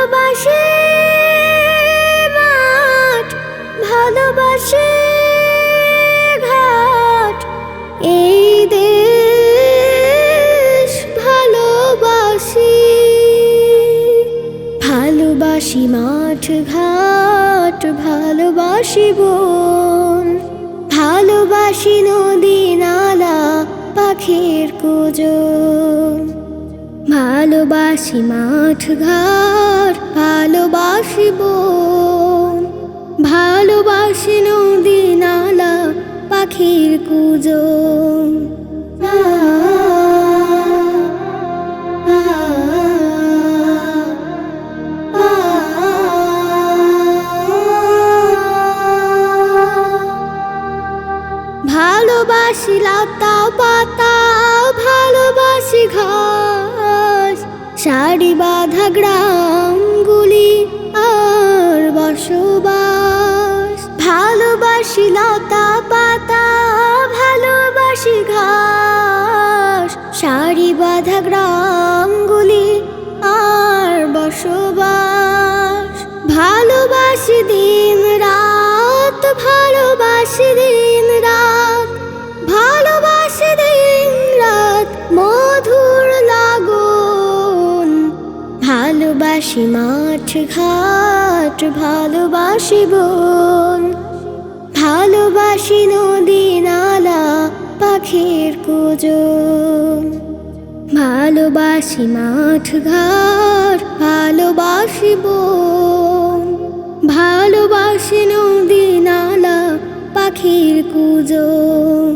ভালোবাসে মাঠ, ভালোবাসে ঘাট, এই দেশ ভালোবাসি। ভালোবাসি মাঠ ঘাট, ভালোবাসি বন, ভালোবাসি নদী নালা পাখির কুজন। ভালোবাসি মাঠ ঘাট, ভালোবাসি বন, ভালোবাসি নদী নালা পাখির কুজন। ভালোবাসি লতা পাতা, ভালোবাসি ঘাস, সারি বাঁধা গ্রামগুলি আর বসবাস। ভালোবাসি লতা পাতা, ভালোবাসি ঘাস, সারি বাঁধা গ্রামগুলি আর বসবাস। ভালোবাসি দিন রাত, ভালোবাসি দিন রাত, ভালোবাসি দিন রাত মধুর লাগন। ভালোবাসি মাঠ ঘাট, ভালোবাসি বন, ভালোবাসি নদী নালা পাখির কুজন। ভালোবাসি মাঠ ঘাট, ভালোবাসি বন, ভালোবাসি নদী নালা পাখির কুজন।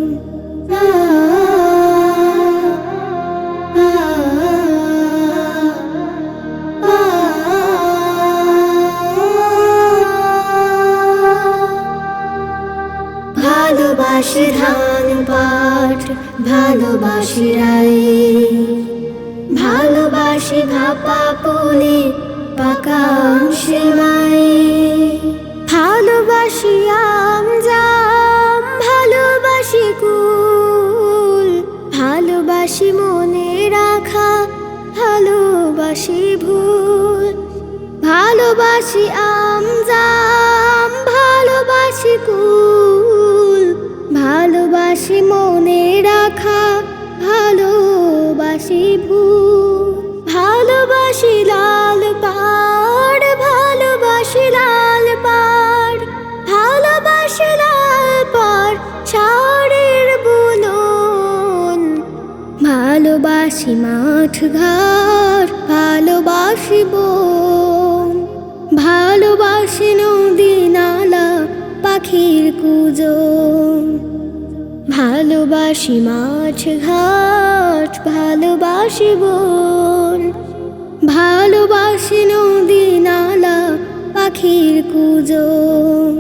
ভালোবাসি ধান পাট, ভালোবাসি রাই, ভালোবাসি ভাপা পুলি পাকা সেমাই। ভালোবাসি আম জাম, ভালোবাসি কুল, ভালোবাসি মনে রাখা, ভালোবাসি ভুল। ভালোবাসি আম জাম, ভালোবাসি কুল, ভালোবাসি মনে রাখা, ভালোবাসি ভুল। ভালোবাসি লাল পাড়, ভালোবাসি লাল পাড়, ভালোবাসি লাল পাড় শাড়ির বুনন। ভালোবাসি মাঠ ঘাট, ভালোবাসি বন, ভালোবাসি নদী নালা পাখির কুজন। ভালোবাসি মাঠ ঘাট, ভালোবাসি বন, ভালোবাসি নদী নালা পাখির কুজন।